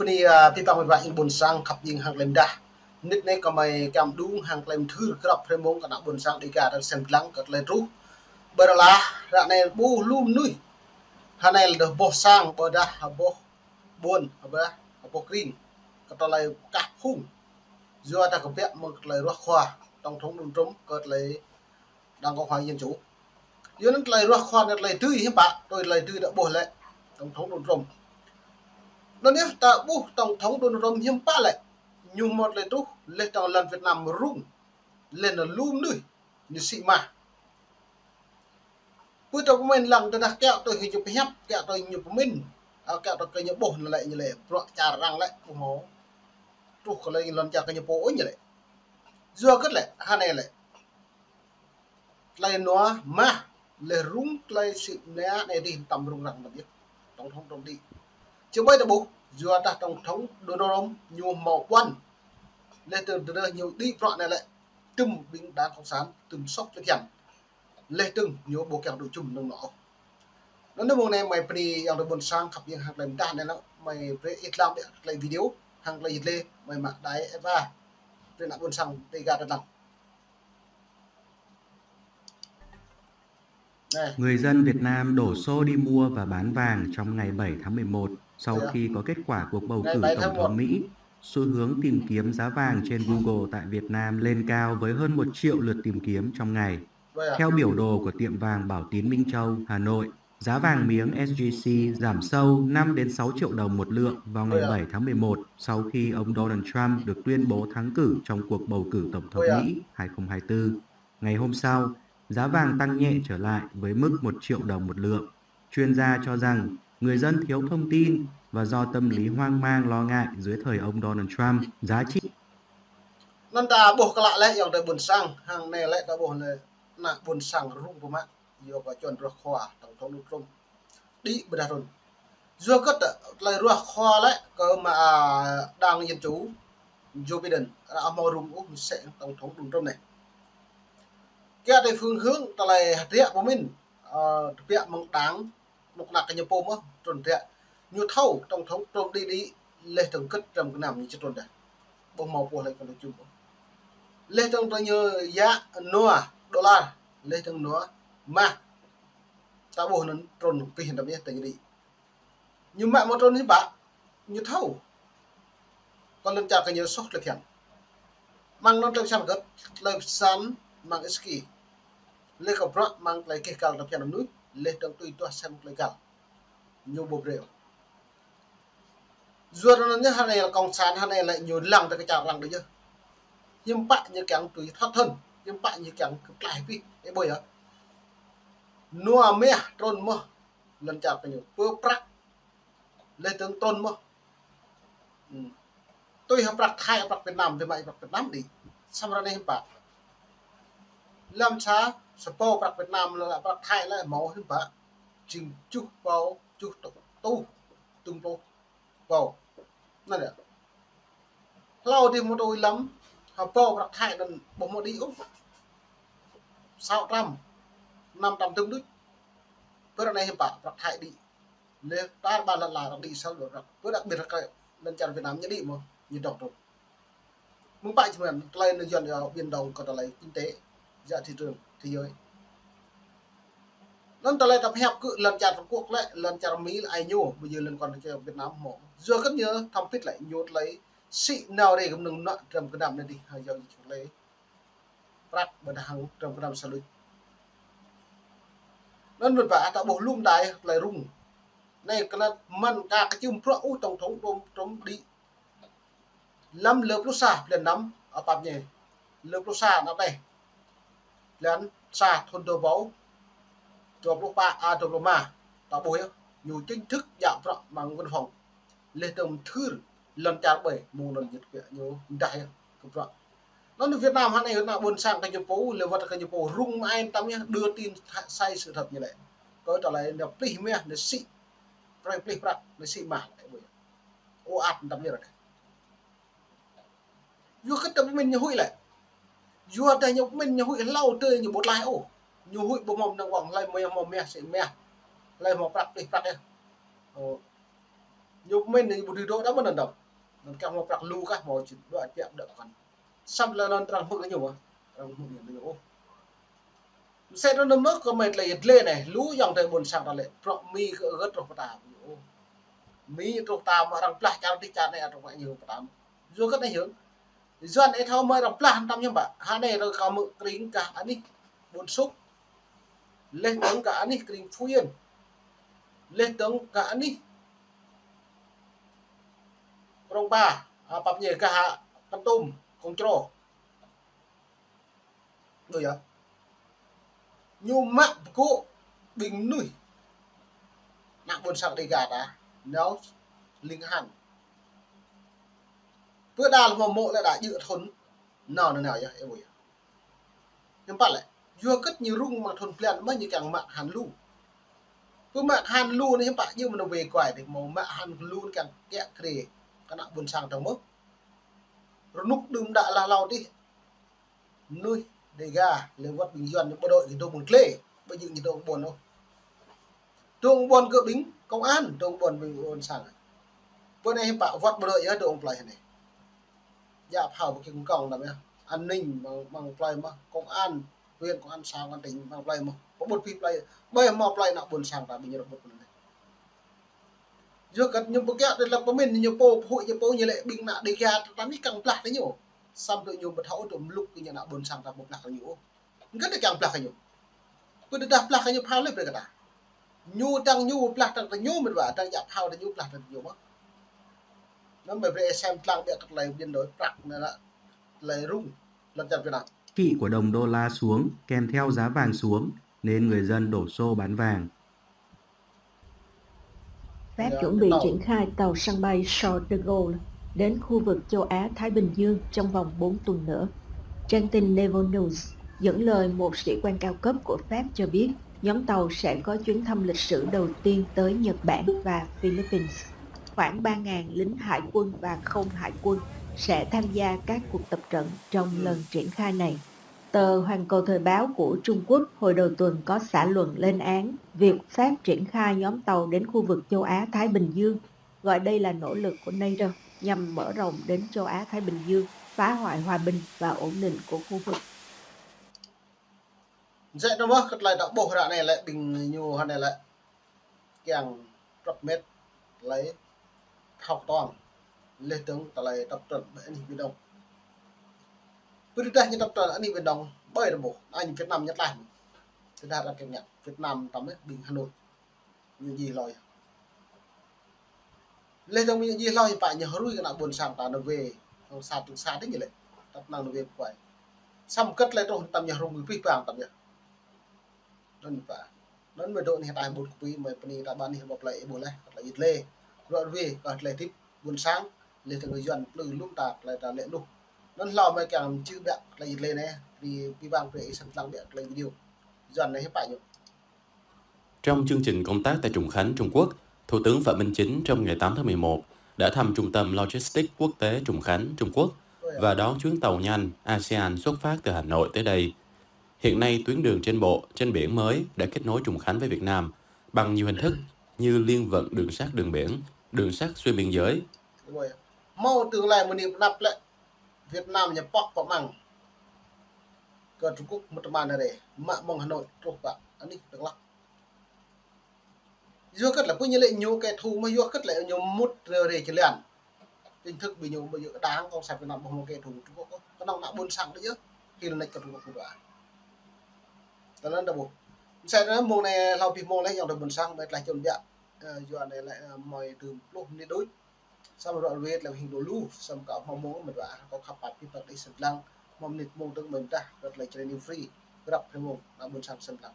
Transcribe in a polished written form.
peni pipang mai ba in bun sang khap ying hang lem dah nit ne kamai kam dung hang lem thur krap fremong kana bun sang di ka dal sem lang kat le ru berlah ra ne bu lum nui hanel de boh sang pada boh bun apa boh kring kata lai kah hung do ta ko pek mong lai ro khoa tong thong dum trum kat lai đang có khoa dân chủ dưới nó lai ro khoa net lai tươi hiếm bạc tôi lai tươi đã boh lại tổng thống dum trum nó nếu ta bu tổng thống dum trum hiếm bạc lại nhưng một lai tu lên tàu lần Việt Nam rung lên là lum nui như xị mà bữa tôi mình lần tôi đã kẹo tôi chụp hép kẹo tôi chụp mình kẹo tôi cây nhựa bột lại như vậy bọt trà răng lại không máu trục cái này lần trà cây nhựa bột như vậy dưa cất lại hai này lại nó mà lại rung lại xịn né này đi tầm rung răng mà biết tổng thống trong đi chứ bây giờ bố dưa ta tổng thống Donald Trump nhiều màu quan lên từ nhiều đi bọt này lại tùm binh đảng cộng sản tùm sốc cho kèm lê từng nhiều bộ kẹo đồ chung nông nọ nó nếu này mày đi yang được sang khắp những hàng làm đa này nó mày về Islam để lại video hàng lại lê mày mặc đáy Eva trên là buôn sang đây gạt đằng Người dân Việt Nam đổ xô đi mua và bán vàng trong ngày 7 tháng 11 sau khi có kết quả cuộc bầu cử tổng thống Mỹ. Xu hướng tìm kiếm giá vàng trên Google tại Việt Nam lên cao với hơn 1 triệu lượt tìm kiếm trong ngày. Theo biểu đồ của tiệm vàng Bảo Tín Minh Châu, Hà Nội, giá vàng miếng SJC giảm sâu 5 đến 6 triệu đồng một lượng vào ngày 7 tháng 11 sau khi ông Donald Trump được tuyên bố thắng cử trong cuộc bầu cử tổng thống Mỹ 2024. Ngày hôm sau, giá vàng tăng nhẹ trở lại với mức 1 triệu đồng một lượng. Chuyên gia cho rằng người dân thiếu thông tin và do tâm lý hoang mang lo ngại dưới thời ông Donald Trump, giá trị nên ta buộc lại lại yang tới buôn sang hàng này lại ta buộc này là buôn sang rung của mạng giờ có chuẩn rồi khoa tổng thống Donald Trump đi bật rồi giờ cất lại rồi khoa lại cơ mà đang dân chủ Joe Biden đã mau rung úc sẽ tổng thống Donald Trump này cái đây phương hướng ta lại tiệm của mình tiệm mong đáng một là cái nhập bom á chuẩn tiệm như thâu tổng thống Trump đi lên từng cất trong cái nằm như cho tuần này bông màu của lại còn được chung lên trong tôi như giá $1 lên trong nó mà ta bổ nó tròn cái hiện đặc biệt tại đi nhưng mà một tròn thì bạn như thâu còn lần chào cái nhiều sốc lực hiện mang nó trong sang gấp lên sắn mang ski lên cầu bát mang lại cái cao đặc hiện núi lên trong tôi xem lại cao nhiều bộ rượu rồi nó như hai này là cộng sản hai này lại nhiều lần tại cái chào lần đấy chứ nhưng bạn như càng tùy thoát thân nhưng bạn như càng cực lại vì cái bồi á nua mía trôn mơ lần chào cái nhiều bơ prắc lên tướng tôn mơ tôi học prắc Thái prắc Việt Nam về mày prắc Việt Nam đi xong rồi này bạn làm sao support prắc Việt Nam là prắc Thái lại máu hơn bạn chừng chút vào chút tu tung tu vàoนั่นแหละเราที่มันโดยล้ำเขาป้อรักไทยนั่นบ่มาดีอุ๊บ500 tương đích bữa nay hiện tạiรักไทยđi lên ta ba lần làรักđi sau được bữa đặc biệt là cái lần chào Việt Nam nhất đi mà như đọc rồi muốn bạn chỉ mình lên là dần vào biên đồng còn là kinh tế giá thị trường thế giới nên ta lại tập hẹp cự lần chào Trung Quốc lại lần chào Mỹ là ai nhô bây giờ lần còn cho Việt Nam mổ giờ rất nhớ thông tích lại nhốt lấy xị nào để cũng đừng nợ trong cái đầm này đi hay giờ chúng lấy rác bên hàng trong cái đầm sao lui nên mình phải tạo bộ lum đài lại rung này cái là mình cả cái chim pro tổng thống trong đi lâm lợp lúc xa lần nắm ở bab nhỉ lợp lúc xa nó đây lần xa thôn đồ báu cho lúc ba cho lúc mà tạo bộ nhiều chính thức giảm rõ bằng văn phòng lên tầm thư lần chào bảy mùa lần nhiệt kệ nhiều đại cực rõ nó ở Việt Nam hắn này là buôn sang cái nhập phố là vật cái nhập phố rung ai tâm nhá đưa tin sai sự thật như vậy có trở lại là pli mẹ là xị pli prat là xị mà ô ạt tâm như vậy vua cái tâm mình như hụi lại vua đây như mình như hụi lâu tươi như bột lai ô như hụi bộ mồm đang vòng lại mồm mẹ xị mẹ lại một prat pli prat đây nhục mình thì budi do đã mana dam nan ka mo prak lu ka mo chi do tiap dak kan sam la non trang mực cái nhiều mà trang mực nhiều xe nó nấm có mệt là lên này lú dòng thời buồn sang là pro mi gớt rồi ta mi rồi ta mà đang plak chào đi chào này rồi mọi nhiều ta rồi cái này hiểu doan ấy thao mới đang plak trăm nhưng mà hai này rồi cả mực kính cả anh đi buồn xúc lên tướng cả anh đi kính phu yên lên tướng cả anh đi rong ba bắp nhẹ cả con tôm con trâu rồi à nhu mặn cô bình nuôi nặng buồn sang đi gà ta nếu linh hẳn bữa đà là mộ lại đã dự thốn nào nào vậy em ơi nhưng bạn lại vừa cất nhiều rung mà thốn plan mới như càng mạng hàn lu cứ mạng hàn lu này bạn như mà nó về quải thì màu mạng hàn lu càng kẹt kề cái nặng buồn sang trong mức rồi lúc đừng đã là lau đi nuôi để gà lấy vật bình dân bộ đội thì tôi buồn lê bây giờ như tôi buồn đâu tôi buồn cỡ bính công an tôi buồn bình buồn sang bữa nay bảo vật bộ đội ở đâu lại này dạ hào một cái còng là an ninh bằng play mà công an huyện công an sang an tỉnh bằng play mà có một phi play bây giờ mà play nào buồn sang và bây giờ một này giữa các những bộ kẹt là có mình nhiều bộ hội nhiều bộ như lệ bình nạ đi ra tắm đi càng plak đấy nhiều xong tự nhiều bật hậu tụm lúc cái nhà nào buồn sang và một plak nhiều rất là càng plak nhiều cứ đạp plak nhiều phao lên về cả nhu tăng nhu plak tăng nhu mình bảo tăng dạp phao là nhu plak nhiều mất nó mới về xem tăng bị các lấy biên đối plak này là lấy rung lần chặt Việt Nam Trị của đồng đô la xuống kèm theo giá vàng xuống nên người dân đổ xô bán vàng. Pháp chuẩn bị triển khai tàu sân bay Charles de Gaulle đến khu vực châu Á-Thái Bình Dương trong vòng 4 tuần nữa. Trang tin Naval News dẫn lời một sĩ quan cao cấp của Pháp cho biết nhóm tàu sẽ có chuyến thăm lịch sử đầu tiên tới Nhật Bản và Philippines. Khoảng 3.000 lính hải quân và không hải quân sẽ tham gia các cuộc tập trận trong lần triển khai này. Tờ Hoàn Cầu Thời báo của Trung Quốc hồi đầu tuần có xã luận lên án việc Pháp triển khai nhóm tàu đến khu vực châu Á-Thái Bình Dương, gọi đây là nỗ lực của NATO nhằm mở rộng đến châu Á-Thái Bình Dương, phá hoại hòa bình và ổn định của khu vực. Dạy nó mất lại đã bộ ra này lại bình nhiều hơn này lại càng rất mét lấy học toàn lên tướng ta lại tập trận với anh Việt Đông cứ đi đây như tập trận anh Việt Đông bởi là bộ anh Việt Nam nhất lại thì ra là cái nhận Việt Nam tắm ấy bình Hà Nội như gì rồi lên trong như gì lo thì phải nhờ rui cái nào buồn sang ta nó về không xa từ xa đấy như vậy tập năng nó về quậy xong cất lại trong tầm nhà rung phi vàng tầm nhà nên phải nên về độ hiện tại một quý mà pani đã ban hiện bọc lại bộ này lại ít lê rồi về còn lại tiếp buồn sáng lên từ người dân từ lúc tạt lại ta lệ lúc nên lo mấy càng chữ bẹt lại ít lê này vì vàng về sẵn sàng bẹt lại video dần này hết phải nhỉ. Trong chương trình công tác tại Trùng Khánh, Trung Quốc, Thủ tướng Phạm Minh Chính trong ngày 8 tháng 11 đã thăm Trung tâm Logistics Quốc tế Trùng Khánh, Trung Quốc và đón chuyến tàu nhanh ASEAN xuất phát từ Hà Nội tới đây. Hiện nay, tuyến đường trên bộ, trên biển mới đã kết nối Trùng Khánh với Việt Nam bằng nhiều hình thức như liên vận đường sắt đường biển, đường sắt xuyên biên giới. Mau tương lai một niệm nạp lại Việt Nam nhập bọc vào măng cơ Trung Quốc một màn này để mạng mong Hà Nội trục vào anh đi được lắm. Dù cất là có như lệ nhiều cái thù mà dù cất lại nhiều một rồi chỉ liền chính thức bị nhiều bây giờ đáng con sạch Việt Nam một cái thù Trung Quốc có năng nặng buôn sang đấy chứ khi là cái Trung Quốc cũng vậy. Đó là đầu xe nó mùa này lao bị mùa này dòng được buôn sang mới lại chuẩn bị dù này lại mọi từ lúc đi đối sau rồi về là hình đồ lưu xong cả mong muốn mình đã có khắp bát đi sân lăng mong nịt mong tương mình ta rất là chơi new free gặp thêm mong là buôn sang sân lăng